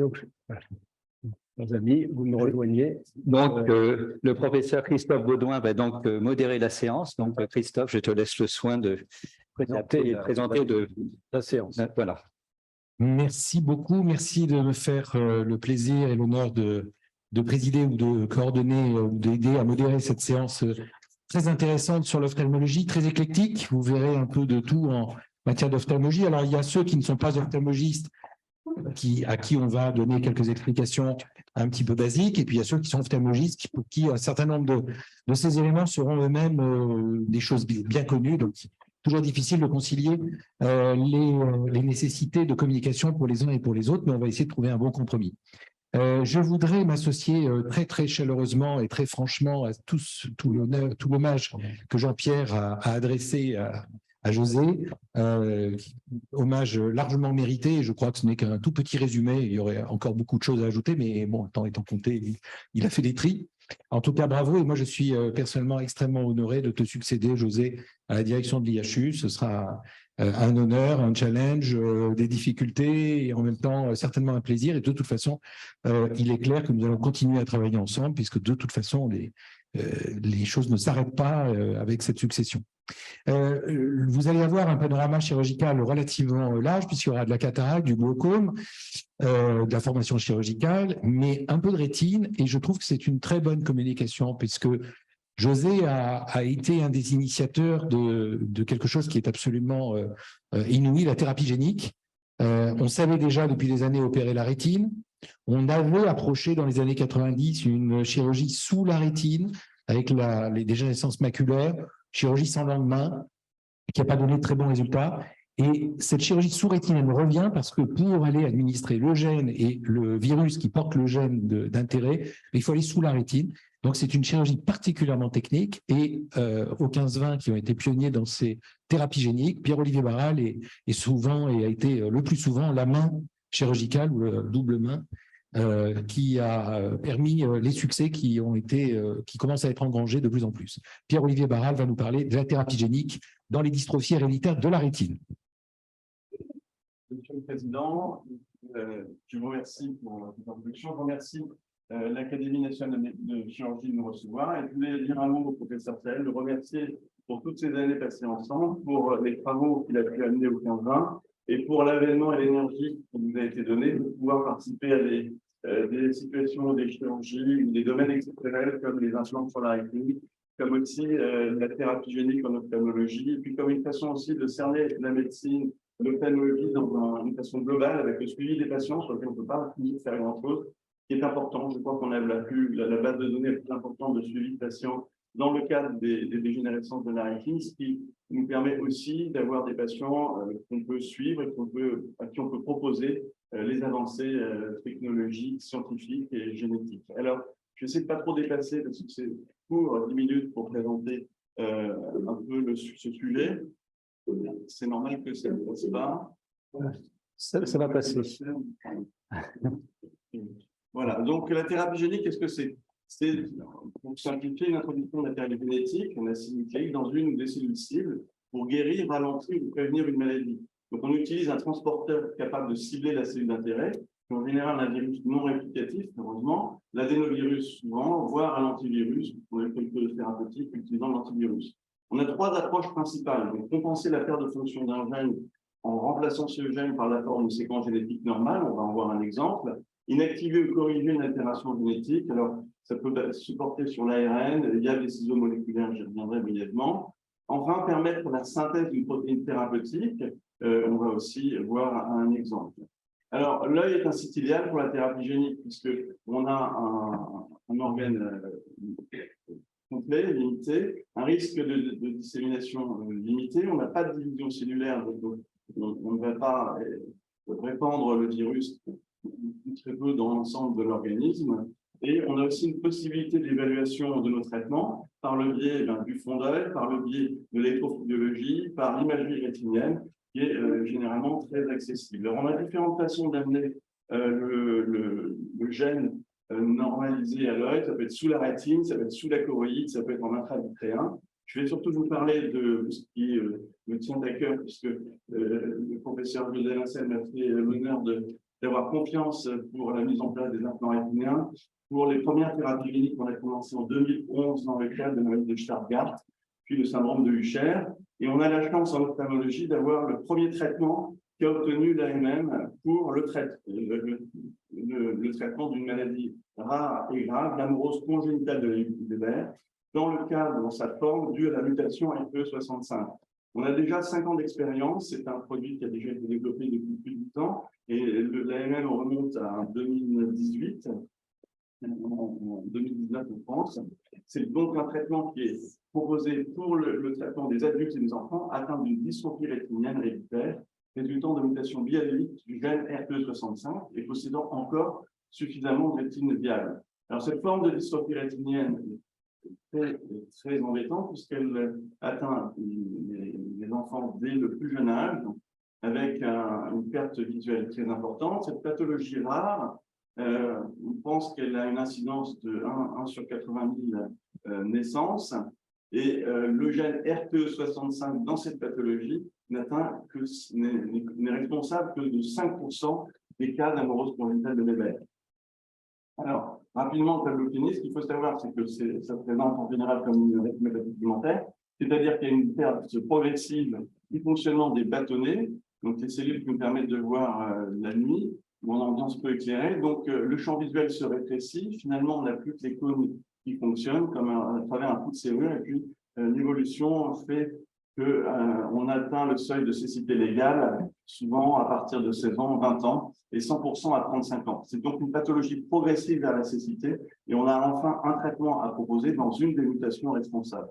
Donc, chers amis, vous me rejoignez. Donc, le professeur Christophe Baudouin va donc modérer la séance. Donc, Christophe, je te laisse le soin de présenter la séance. Voilà. Merci beaucoup. Merci de me faire le plaisir et l'honneur de présider ou de coordonner ou d'aider à modérer cette séance très intéressante sur l'ophtalmologie, très éclectique. Vous verrez un peu de tout en matière d'ophtalmologie. Alors, il y a ceux qui ne sont pas ophtalmologistes à qui on va donner quelques explications un petit peu basiques, et puis il y a ceux qui sont ophtalmologistes pour qui un certain nombre de ces éléments seront eux-mêmes des choses bien connues, donc toujours difficile de concilier les nécessités de communication pour les uns et pour les autres, mais on va essayer de trouver un bon compromis. Je voudrais m'associer très très chaleureusement et très franchement à tout l'hommage que Jean-Pierre a adressé à José, hommage largement mérité, et je crois que ce n'est qu'un tout petit résumé, il y aurait encore beaucoup de choses à ajouter, mais bon, le temps étant compté, il a fait des tris. En tout cas, bravo, et moi je suis personnellement extrêmement honoré de te succéder, José, à la direction de l'IHU. Ce sera un honneur, un challenge, des difficultés, et en même temps certainement un plaisir, et de toute façon, il est clair que nous allons continuer à travailler ensemble, puisque de toute façon, les choses ne s'arrêtent pas avec cette succession. Vous allez avoir un panorama chirurgical relativement large, puisqu'il y aura de la cataracte, du glaucome, de la formation chirurgicale, mais un peu de rétine, et je trouve que c'est une très bonne communication, puisque José a été un des initiateurs de quelque chose qui est absolument inouï, la thérapie génique. On savait déjà depuis des années opérer la rétine. On avait approché dans les années 90 une chirurgie sous la rétine avec les dégénérescences maculaires, chirurgie sans lendemain, qui n'a pas donné de très bons résultats. Et cette chirurgie sous rétine, elle revient parce que pour aller administrer le gène et le virus qui porte le gène d'intérêt, il faut aller sous la rétine. Donc, c'est une chirurgie particulièrement technique, et aux 15-20 qui ont été pionniers dans ces thérapies géniques, Pierre-Olivier Barral est souvent, et a été le plus souvent, la main chirurgicale ou la double main qui a permis les succès qui commencent à être engrangés de plus en plus. Pierre-Olivier Barral va nous parler de la thérapie génique dans les dystrophies héréditaires de la rétine. Monsieur le Président, je vous remercie pour cette introduction. Je remercie l'Académie nationale de chirurgie de nous recevoir, et je voulais dire un mot au professeur Sahel, le remercier pour toutes ces années passées ensemble, pour les travaux qu'il a pu amener au 15-20, et pour l'avènement et l'énergie qui nous a été donnée de pouvoir participer à des situations, des chirurgies, des domaines exceptionnels comme les implants sur la rétine, comme aussi la thérapie génique en ophtalmologie, et puis comme une façon aussi de cerner la médecine, l'ophtalmologie dans une façon globale, avec le suivi des patients sur lequel on ne peut pas faire grand-chose, qui est important. Je crois qu'on a la base de données la plus importante de suivi de patients dans le cadre des dégénérescences de la rétine, ce qui nous permet aussi d'avoir des patients qu'on peut suivre et à qui on peut proposer les avancées technologiques, scientifiques et génétiques. Alors, je vais essayer de ne pas trop dépasser, parce que c'est court, 10 minutes pour présenter un peu ce sujet. C'est normal que ça ne passe pas. Ça va passer. Voilà, donc la thérapie génique, qu'est-ce que c'est? C'est, pour simplifier, une introduction de la thérapie génétique, un acide nucléique dans une ou des cellules cibles pour guérir, ralentir ou prévenir une maladie. Donc on utilise un transporteur capable de cibler la cellule d'intérêt, qui en général un virus non réplicatif, heureusement, l'adénovirus souvent, voire un antivirus, pour les quelques thérapeutiques utilisant l'antivirus. On a trois approches principales. Donc, compenser la perte de fonction d'un gène en remplaçant ce gène par l'apport d'une séquence génétique normale, on va en voir un exemple. Inactiver ou corriger une altération génétique, alors ça peut se porter sur l'ARN, via des ciseaux moléculaires, j'y reviendrai brièvement. Enfin, permettre la synthèse d'une protéine thérapeutique, on va aussi voir un exemple. Alors, l'œil est un site idéal pour la thérapie génique, puisqu'on a un organe complet, limité, un risque de dissémination limité, on n'a pas de division cellulaire, donc on ne va pas répandre le virus très peu dans l'ensemble de l'organisme, et on a aussi une possibilité d'évaluation de nos traitements par le biais du fond d'œil, par le biais de l'électrophysiologie, par l'imagerie rétinienne, qui est généralement très accessible. Alors, on a différentes façons d'amener le gène normalisé à l'œil. Ça peut être sous la rétine, ça peut être sous la choroïde, ça peut être en intravitréen. Je vais surtout vous parler de ce qui me tient à cœur, puisque le professeur José Lincel m'a fait l'honneur de d'avoir confiance pour la mise en place des implants rétiniens. Pour les premières thérapies cliniques, on a commencé en 2011 dans le cadre de la maladie de Stargardt, puis le syndrome de Usher. Et on a la chance en ophtalmologie d'avoir le premier traitement qui a obtenu l'AMM pour le traitement d'une maladie rare et grave, l'amorose congénitale de Leber, dans le cadre, dans sa forme, due à la mutation RPE65. On a déjà 5 ans d'expérience, c'est un produit qui a déjà été développé depuis plus de 10 ans, et l'AMM remonte à 2018, en 2019 en France. C'est donc un traitement qui est proposé pour le traitement des adultes et des enfants atteints d'une dystrophie rétinienne héréditaire, résultant de mutations bialléliques du gène RPE65 et possédant encore suffisamment de rétine viable. Alors, cette forme de dystrophie rétinienne est très embêtante puisqu'elle atteint les enfants dès le plus jeune âge, avec une perte visuelle très importante. Cette pathologie rare, on pense qu'elle a une incidence de 1 sur 80 000 naissances, et le gène RPE65 dans cette pathologie n'est responsable que de 5% des cas d'amorose congénitale de Leber. Alors, rapidement, le tableau clinique, ce qu'il faut savoir, c'est que ça se présente en général comme une rétinopathie pigmentaire, c'est-à-dire qu'il y a une perte progressive du fonctionnement des bâtonnets, donc les cellules qui nous permettent de voir la nuit, ou en ambiance peu éclairée. Donc, le champ visuel se rétrécit. Finalement, on n'a plus que les cônes qui fonctionnent comme à travers un coup de serrure. Et puis, l'évolution fait qu'on atteint le seuil de cécité légale, souvent à partir de 16 ans, 20 ans, et 100% à 35 ans. C'est donc une pathologie progressive vers la cécité, et on a enfin un traitement à proposer dans une des mutations responsables.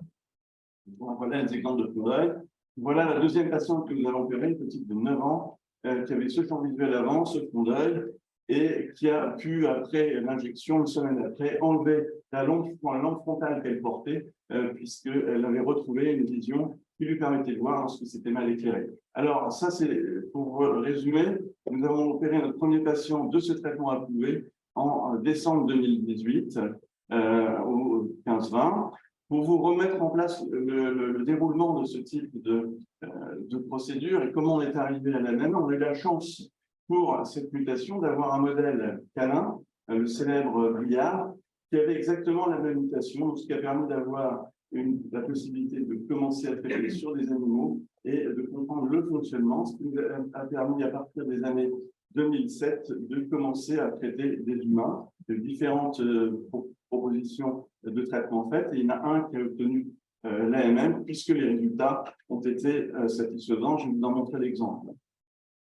Voilà les exemples de coup d'œil. Voilà la deuxième patiente que nous allons opérer, une petite de 9 ans, qui avait ce champ visuel avant, ce fond d'œil, et qui a pu, après l'injection, une semaine après, enlever la lampe frontale qu'elle portait, puisqu'elle avait retrouvé une vision qui lui permettait de voir lorsque c'était mal éclairé. Alors, ça, c'est pour résumer, nous avons opéré notre premier patient de ce traitement approuvé en décembre 2018, au 15-20. Pour vous remettre en place le déroulement de ce type de procédure et comment on est arrivé à la même, on a eu la chance pour cette mutation d'avoir un modèle canin, le célèbre Briard, qui avait exactement la même mutation, ce qui a permis d'avoir la possibilité de commencer à traiter sur des animaux et de comprendre le fonctionnement, ce qui nous a permis à partir des années 2007 de commencer à traiter des humains de différentes propositions de traitement faites. Et il y en a un qui a obtenu l'AMM puisque les résultats ont été satisfaisants. Je vais vous en montrer l'exemple.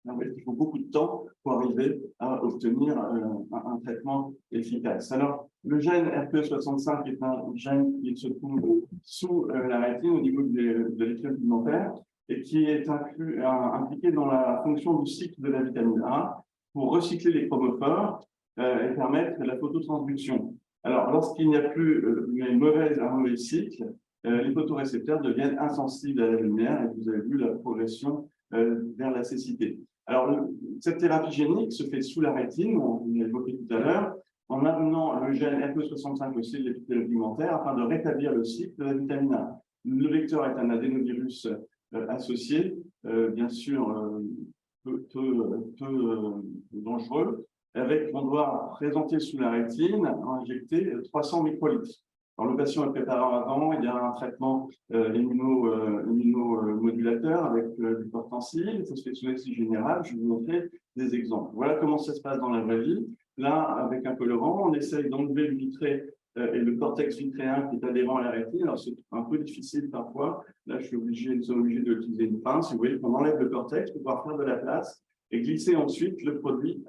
Il faut beaucoup de temps pour arriver à obtenir un traitement efficace. Alors, le gène RPE65 est un gène qui se trouve sous la rétine au niveau de l'éclat pigmentaire et qui est impliqué dans la fonction du cycle de la vitamine A pour recycler les chromophores et permettre la phototransduction. Alors, lorsqu'il n'y a plus un mauvais cycle, les photorécepteurs deviennent insensibles à la lumière et vous avez vu la progression vers la cécité. Alors, cette thérapie génique se fait sous la rétine, on l'a évoqué tout à l'heure, en amenant le gène RPE65 au cycle épithélial pigmentaire afin de rétablir le cycle de la vitamine A. Le vecteur est un adénovirus associé, bien sûr peu dangereux, on doit présenter sous la rétine, injecter 300 microlitres. Alors, le patient est préparé avant, il y a un traitement immunomodulateur avec du portensil, ça se fait sous anesthésie générale. Je vais vous montrer des exemples. Voilà comment ça se passe dans la vraie vie. Là, avec un colorant, on essaye d'enlever le vitré et le cortex vitréen qui est adhérent à la rétine. Alors, c'est un peu difficile parfois. Là, nous sommes obligés d'utiliser une pince. Vous voyez qu'on enlève le cortex pour pouvoir faire de la place et glisser ensuite le produit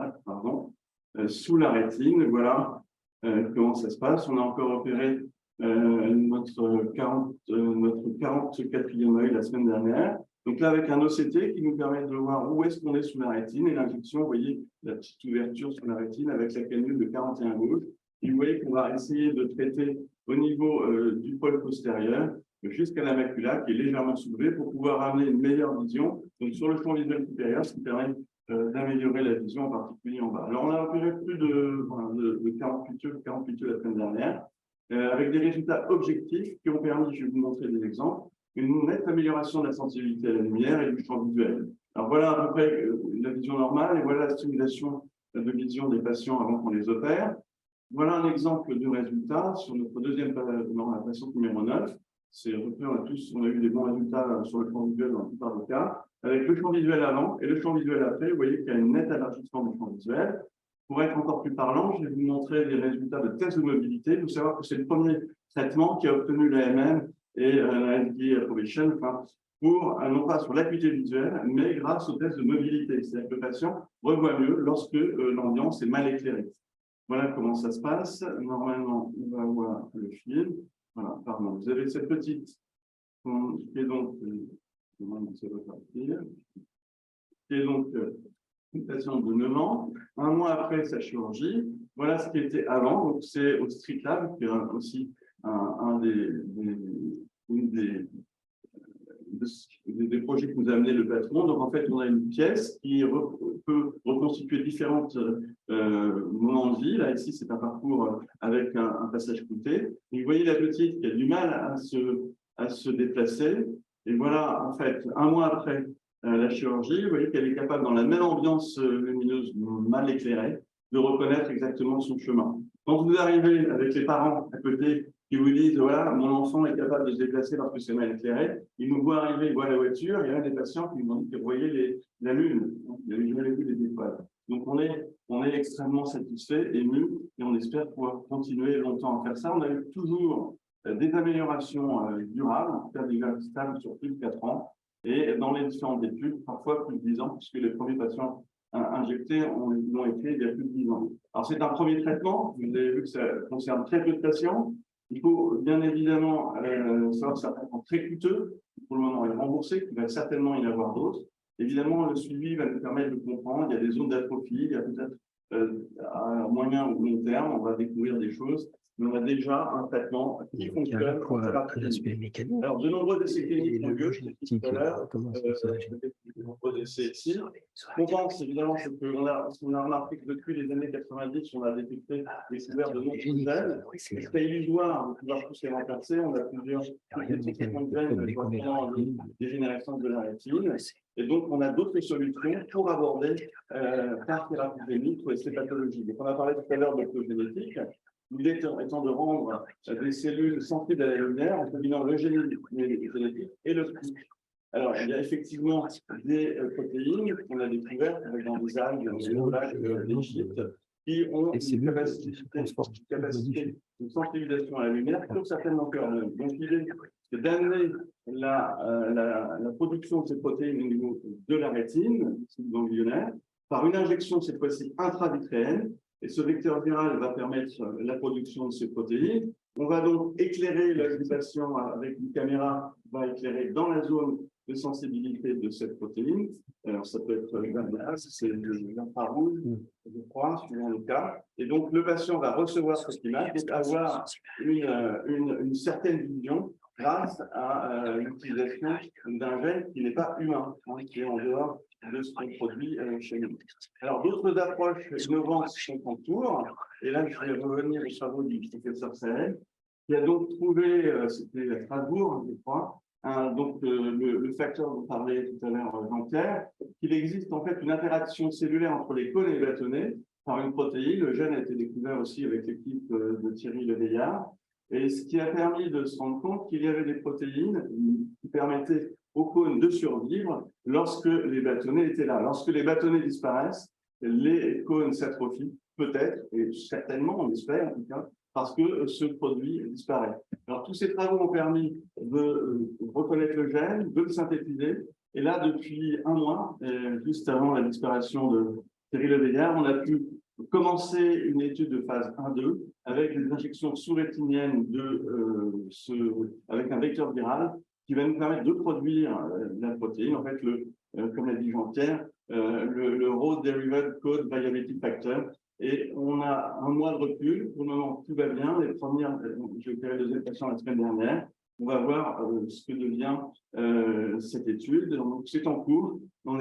sous la rétine. Voilà comment ça se passe. On a encore opéré notre 44e œil la semaine dernière. Donc là, avec un OCT qui nous permet de voir où est-ce qu'on est sous la rétine et l'injection, vous voyez la petite ouverture sur la rétine avec la canule de 41 gauche. Et vous voyez qu'on va essayer de traiter au niveau du pôle postérieur jusqu'à la macula qui est légèrement soulevée pour pouvoir amener une meilleure vision donc sur le champ visuel supérieur, ce qui permet d'améliorer la vision, en particulier en bas. Alors, on a opéré plus de 48 œufs la semaine dernière, avec des résultats objectifs qui ont permis, je vais vous montrer des exemples, une nette amélioration de la sensibilité à la lumière et du champ visuel. Alors, voilà à peu près la vision normale, et voilà la stimulation de vision des patients avant qu'on les opère. Voilà un exemple de résultat sur notre deuxième patiente numéro 9. On a eu des bons résultats sur le champ visuel dans la plupart des cas, avec le champ visuel avant et le champ visuel après. Vous voyez qu'il y a un net élargissement du champ visuel. Pour être encore plus parlant, je vais vous montrer les résultats de tests de mobilité. Il faut savoir que c'est le premier traitement qui a obtenu l'AMM et la FDA Approbation, pour, non pas sur l'acuité visuelle, mais grâce aux tests de mobilité. C'est-à-dire que le patient revoit mieux lorsque l'ambiance est mal éclairée. Voilà comment ça se passe. Normalement, on va voir le film. Voilà, pardon. Vous avez cette petite qui est donc une patiente de 9 ans, un mois après sa chirurgie. Voilà ce qui était avant. Donc, c'est au Street Lab, qui est aussi des projets que nous a amené le patron. Donc, en fait, on a une pièce qui peut reconstituer différentes moments de vie. Là, ici, c'est un parcours avec un passage clouté. Et vous voyez la petite qui a du mal à se déplacer. Et voilà, en fait, un mois après la chirurgie, vous voyez qu'elle est capable, dans la même ambiance lumineuse mal éclairée, de reconnaître exactement son chemin. Quand vous arrivez avec les parents à côté qui vous disent, voilà, mon enfant est capable de se déplacer lorsque c'est mal éclairé, ils nous voient arriver, ils voient la voiture, il y a des patients qui nous ont dit qu'ils voyaient la lune, ils n'avaient jamais vu les étoiles. Donc on est extrêmement satisfait, ému, et on espère pouvoir continuer longtemps à faire ça. On a eu toujours des améliorations durables, en tout cas des graphes stables sur plus de 4 ans, et dans les différentes études, parfois plus de 10 ans, puisque les premiers patients injectés ont été il y a plus de 10 ans. Alors c'est un premier traitement, vous avez vu que ça concerne très peu de patients. Il faut bien évidemment savoir que c'est un traitement très coûteux, pour le moment il est remboursé, il va certainement y en avoir d'autres. Évidemment, le suivi va nous permettre de comprendre, il y a des zones d'atrophie, il y a peut-être à moyen ou long terme, on va découvrir des choses, mais on a déjà un traitement qui fonctionne. Alors, de nombreux essais cliniques en gauche, tout à l'heure, de nombreux essais ici. Ce qu'on pense, évidemment, c'est qu'on a remarqué que depuis les années 90, on a détecté découvert de nombreux gènes. C'est illusoire de pouvoir tous les remplacer. On a plusieurs gènes correspondant à des générations de la rétine. Et donc, on a d'autres solutions pour aborder par thérapie génique ces pathologies. Donc, on a parlé tout à l'heure de l'optogénétique. L'idée étant de rendre des cellules sensibles à la lumière en combinant le génétique et le flux. Alors, il y a effectivement des protéines qu'on a découvertes dans des algues, dans des lacs d'Égypte, qui ont une capacité de sensibilisation à la lumière pour certaines longueurs d'onde. Donc, l'idée, c'est d'amener la production de ces protéines au niveau de la rétine, ganglionnaire, par une injection, cette fois-ci intravitréenne. Et ce vecteur viral va permettre la production de ces protéines. On va donc éclairer l'occupation avec une caméra, va éclairer dans la zone de sensibilité de cette protéine. Alors, ça peut être c'est l'infrarouge, je crois, suivant le cas. Et donc, le patient va recevoir cette image, donc avoir une certaine vision grâce à l'utilisation d'un gène qui n'est pas humain, qui est en dehors de ce qu'on produit chez nous. Alors, d'autres approches innovantes sont en cours. Et là, je vais revenir aux travaux du professeur Sahel, qui a donc trouvé, c'était à Strasbourg, je crois, donc le facteur dont parlait tout à l'heure Jean-Pierre, qu'il existe en fait une interaction cellulaire entre les cônes et les bâtonnets par une protéine. Le gène a été découvert aussi avec l'équipe de Thierry Leveillard. Et ce qui a permis de se rendre compte qu'il y avait des protéines qui permettaient aux cônes de survivre lorsque les bâtonnets étaient là. Lorsque les bâtonnets disparaissent, les cônes s'atrophient, peut-être, et certainement, on espère en tout cas, parce que ce produit disparaît. Alors, tous ces travaux ont permis de reconnaître le gène, de le synthétiser. Et là, depuis un mois, juste avant la disparition de Thierry Leveillard, on a pu commencer une étude de phase 1-2 avec des injections sous-rétiniennes avec un vecteur viral qui va nous permettre de produire la protéine. En fait, comme l'a dit Jean-Pierre, le Raw Derivative Code Variability Factor. Et on a un mois de recul. Pour le moment, tout va bien. J'ai opéré le deuxième patient la semaine dernière. On va voir ce que devient cette étude. Donc, c'est en cours. On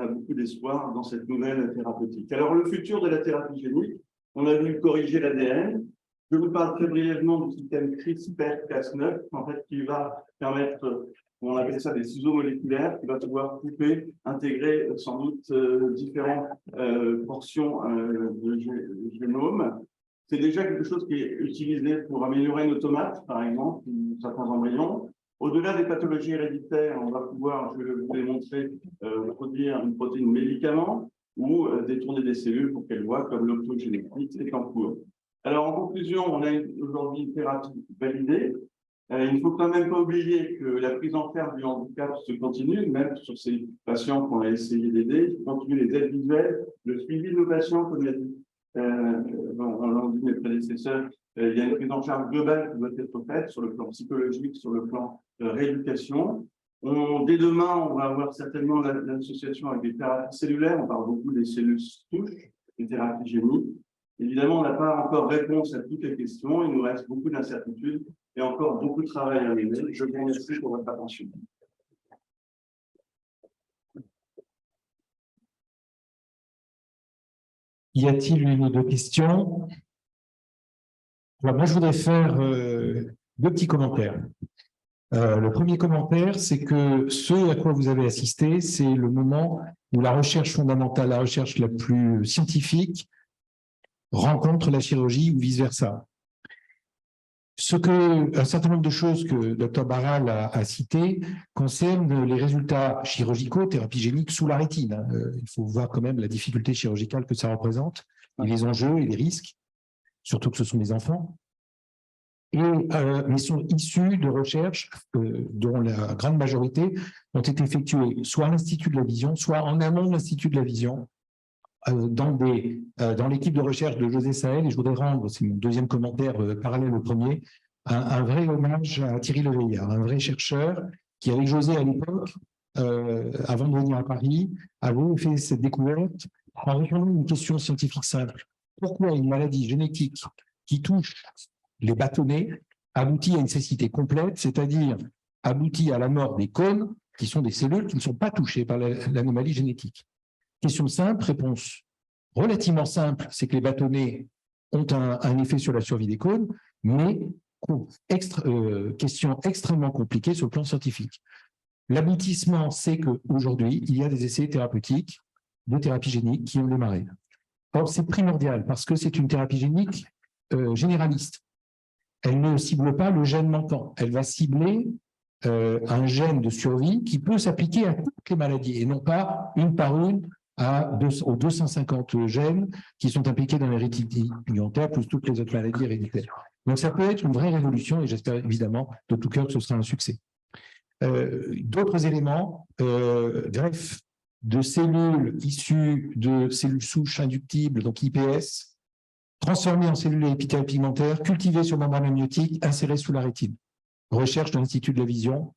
a beaucoup d'espoir dans cette nouvelle thérapeutique. Alors, le futur de la thérapie génique, on a vu corriger l'ADN. Je vous parle très brièvement du système CRISPR-Cas9, en fait, qui va permettre On appelle ça des ciseaux moléculaires, qui va pouvoir couper, intégrer sans doute différentes portions de génome. C'est déjà quelque chose qui est utilisé pour améliorer nos tomates, par exemple, ou certains embryons. Au-delà des pathologies héréditaires, on va pouvoir, je vais vous les montrer, produire une protéine médicament ou détourner des cellules pour qu'elles voient comme l'optogénétique est en cours. Alors, en conclusion, on a aujourd'hui une thérapie validée. Il ne faut quand même pas oublier que la prise en charge du handicap se continue, même sur ces patients qu'on a essayé d'aider. Il continue les aides visuelles, le suivi de nos patients, comme l'a dit on l'a dit mes prédécesseurs, il y a une prise en charge globale qui doit être faite sur le plan psychologique, sur le plan rééducation. Dès demain, on va avoir certainement l'association avec des thérapies cellulaires. On parle beaucoup des cellules souches, des thérapies géniques. Évidemment, on n'a pas encore réponse à toutes les questions. Il nous reste beaucoup d'incertitudes et encore beaucoup de travail à mener. Je vous remercie pour votre attention. Y a-t-il une ou deux questions? Alors, moi, je voudrais faire deux petits commentaires. Le premier commentaire, c'est que ce à quoi vous avez assisté, c'est le moment où la recherche fondamentale, la recherche la plus scientifique, rencontre la chirurgie ou vice-versa. Un certain nombre de choses que Dr Barral a citées concernent les résultats chirurgicaux, thérapie génique sous la rétine. Il faut voir quand même la difficulté chirurgicale que ça représente, et les enjeux et les risques, surtout que ce sont des enfants. Mais sont issus de recherches dont la grande majorité ont été effectuées soit à l'Institut de la Vision, soit en amont de l'Institut de la Vision, dans l'équipe de recherche de José Sahel. Et je voudrais rendre, c'est mon deuxième commentaire parallèle au premier, un vrai hommage à Thierry Leveillard, un vrai chercheur qui, avec José à l'époque, avant de venir à Paris, avait fait cette découverte en répondant à une question scientifique simple. Pourquoi une maladie génétique qui touche les bâtonnets aboutit à une cécité complète, c'est-à-dire aboutit à la mort des cônes, qui sont des cellules qui ne sont pas touchées par l'anomalie génétique? Question simple, réponse relativement simple, c'est que les bâtonnets ont un effet sur la survie des cônes, mais question extrêmement compliquée sur le plan scientifique. L'aboutissement, c'est qu'aujourd'hui, il y a des essais thérapeutiques de thérapie génique qui ont démarré. Or, c'est primordial parce que c'est une thérapie génique généraliste. Elle ne cible pas le gène manquant. Elle va cibler un gène de survie qui peut s'appliquer à toutes les maladies et non pas une par une aux 250 gènes qui sont impliqués dans l'hérédité pigmentaire plus toutes les autres maladies héréditaires. Donc, ça peut être une vraie révolution et j'espère évidemment de tout cœur que ce sera un succès. D'autres éléments, greffe de cellules issues de cellules souches inductibles, donc IPS, transformées en cellules épithéliales pigmentaires, cultivées sur membrane amniotique, insérées sous la rétine. Recherche de l'Institut de la Vision,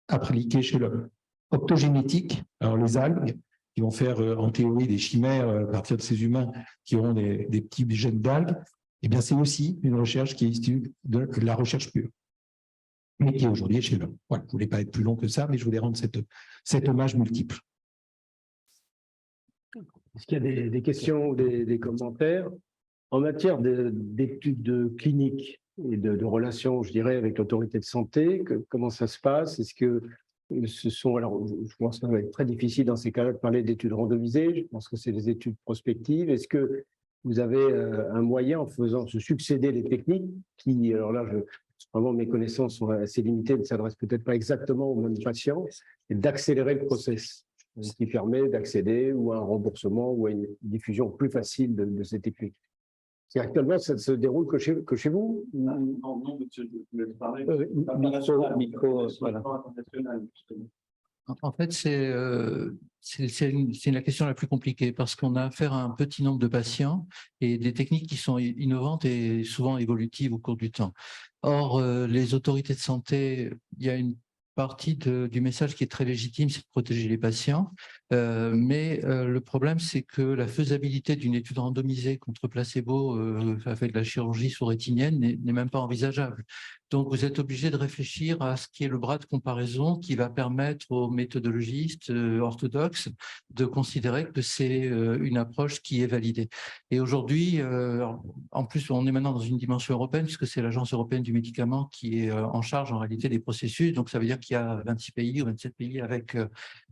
appliquée chez l'homme. Optogénétique, alors les algues, qui vont faire en théorie des chimères à partir de ces humains qui auront des petits gènes d'algues, eh bien c'est aussi une recherche qui est issue de la recherche pure, mais qui est aujourd'hui chez l'homme. Voilà, je ne voulais pas être plus long que ça, mais je voulais rendre cet hommage multiple. Est-ce qu'il y a des questions ou des commentaires en matière d'études cliniques et de relations, je dirais, avec l'autorité de santé? Comment ça se passe? Est-ce que alors, je pense que ça va être très difficile dans ces cas-là de parler d'études randomisées. Je pense que c'est des études prospectives. Est-ce que vous avez un moyen, en faisant se succéder les techniques qui, alors là, vraiment mes connaissances sont assez limitées, ne s'adressent peut-être pas exactement aux mêmes patients, et d'accélérer le process, ce qui permet d'accéder ou à un remboursement ou à une diffusion plus facile de ces techniques? Actuellement, ça ne se déroule que chez vous? Non, monsieur, je voulais parler micro, voilà. En fait, c'est la question la plus compliquée parce qu'on a affaire à un petit nombre de patients et des techniques qui sont innovantes et souvent évolutives au cours du temps. Or, les autorités de santé, il y a une partie du message qui est très légitime, c'est de protéger les patients. Mais le problème, c'est que la faisabilité d'une étude randomisée contre placebo avec la chirurgie sous-rétinienne n'est même pas envisageable. Donc, vous êtes obligé de réfléchir à ce qui est le bras de comparaison qui va permettre aux méthodologistes orthodoxes de considérer que c'est une approche qui est validée. Et aujourd'hui, en plus, on est maintenant dans une dimension européenne puisque c'est l'Agence européenne du médicament qui est en charge en réalité des processus. Donc, ça veut dire qu'il y a 26 pays ou 27 pays avec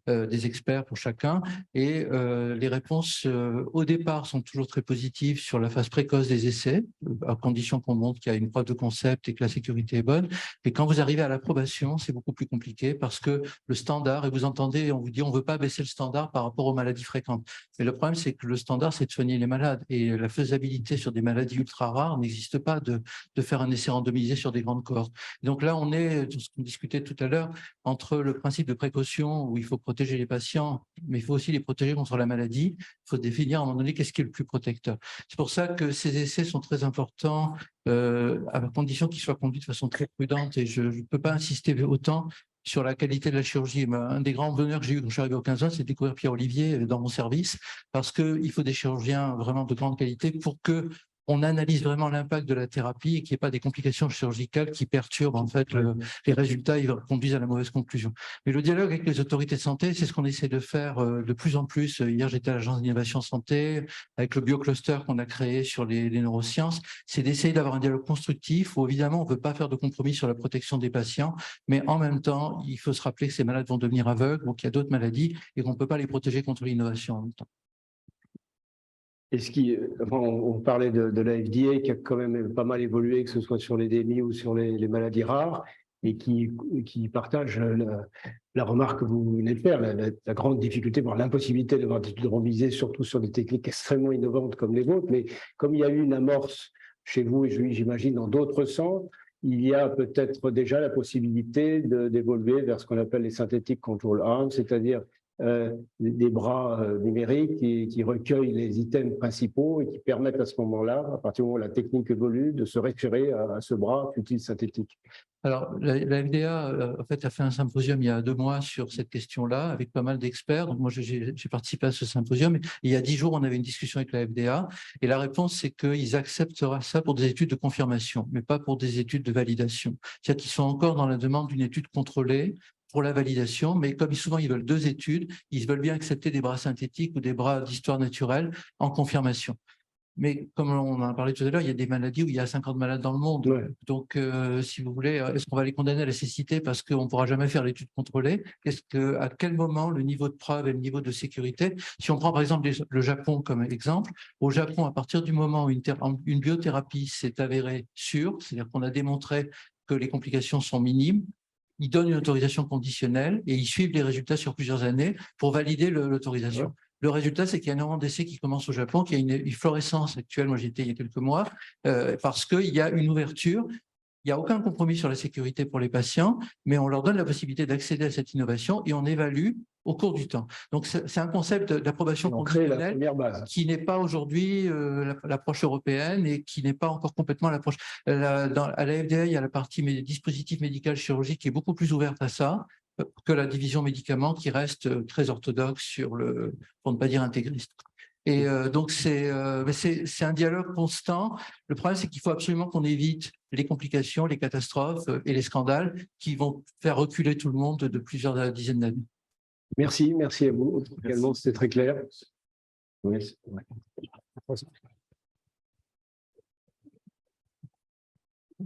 des experts pour chacun. Et les réponses au départ sont toujours très positives sur la phase précoce des essais, à condition qu'on montre qu'il y a une preuve de concept et que la sécurité est bonne. Et quand vous arrivez à l'approbation, c'est beaucoup plus compliqué parce que le standard, et vous entendez, on vous dit on ne veut pas baisser le standard par rapport aux maladies fréquentes. Mais le problème, c'est que le standard, c'est de soigner les malades. Et la faisabilité sur des maladies ultra rares n'existe pas de faire un essai randomisé sur des grandes cohortes. Donc là, on est, ce qu'on discutait tout à l'heure, entre le principe de précaution où il faut protéger les patients, mais il faut aussi les protéger contre la maladie. Il faut définir à un moment donné qu'est-ce qui est le plus protecteur. C'est pour ça que ces essais sont très importants à condition qu'ils soient conduits de façon très prudente et je ne peux pas insister autant sur la qualité de la chirurgie. Un des grands bonheurs que j'ai eu quand je suis arrivé au 15 ans, c'est de découvrir Pierre Olivier dans mon service parce qu'il faut des chirurgiens vraiment de grande qualité pour que on analyse vraiment l'impact de la thérapie et qu'il n'y ait pas des complications chirurgicales qui perturbent en fait les résultats et conduisent à la mauvaise conclusion. Mais le dialogue avec les autorités de santé, c'est ce qu'on essaie de faire de plus en plus. Hier, j'étais à l'Agence d'innovation santé avec le biocluster qu'on a créé sur les neurosciences. C'est d'essayer d'avoir un dialogue constructif où évidemment, on ne peut pas faire de compromis sur la protection des patients, mais en même temps, il faut se rappeler que ces malades vont devenir aveugles, donc il y a d'autres maladies et qu'on ne peut pas les protéger contre l'innovation en même temps. Et on parlait de la FDA qui a quand même pas mal évolué, que ce soit sur les DMI ou sur les maladies rares, et qui partage la remarque que vous venez de faire, la grande difficulté, voire l'impossibilité d'avoir des études randomisées, surtout sur des techniques extrêmement innovantes comme les vôtres. Mais comme il y a eu une amorce chez vous, et j'imagine dans d'autres centres, il y a peut-être déjà la possibilité d'évoluer vers ce qu'on appelle les synthétiques control arms, c'est-à-dire des bras numériques qui recueillent les items principaux et qui permettent à ce moment-là, à partir du moment où la technique évolue, de se référer à ce bras utile synthétique. Alors, la FDA en fait, a fait un symposium il y a 2 mois sur cette question-là, avec pas mal d'experts. Donc, moi, j'ai participé à ce symposium. Et il y a 10 jours, on avait une discussion avec la FDA. Et la réponse, c'est qu'ils acceptera ça pour des études de confirmation, mais pas pour des études de validation. C'est-à-dire qu'ils sont encore dans la demande d'une étude contrôlée pour la validation, mais comme souvent ils veulent 2 études, ils veulent bien accepter des bras synthétiques ou des bras d'histoire naturelle en confirmation. Mais comme on en a parlé tout à l'heure, il y a des maladies où il y a 50 malades dans le monde. Ouais. Donc, si vous voulez, est-ce qu'on va les condamner à la cécité parce qu'on ne pourra jamais faire l'étude contrôlée? À quel moment le niveau de preuve et le niveau de sécurité? Si on prend par exemple le Japon comme exemple, au Japon, à partir du moment où une biothérapie s'est avérée sûre, c'est-à-dire qu'on a démontré que les complications sont minimes, ils donnent une autorisation conditionnelle et ils suivent les résultats sur plusieurs années pour valider l'autorisation. Ouais. Le résultat, c'est qu'il y a énormément d'essais qui commencent au Japon, qu'il y a une florescence actuelle. Moi, j'y étais il y a quelques mois, parce qu'il y a une ouverture. Il n'y a aucun compromis sur la sécurité pour les patients, mais on leur donne la possibilité d'accéder à cette innovation et on évalue au cours du temps. Donc, c'est un concept d'approbation conditionnelle qui n'est pas aujourd'hui l'approche européenne et qui n'est pas encore complètement l'approche. À la FDA, il y a la partie dispositif médical chirurgique qui est beaucoup plus ouverte à ça que la division médicaments qui reste très orthodoxe pour ne pas dire intégriste. Et donc, c'est un dialogue constant. Le problème, c'est qu'il faut absolument qu'on évite les complications, les catastrophes et les scandales qui vont faire reculer tout le monde de plusieurs dizaines d'années. Merci à vous. Également, c'était très clair. Oui.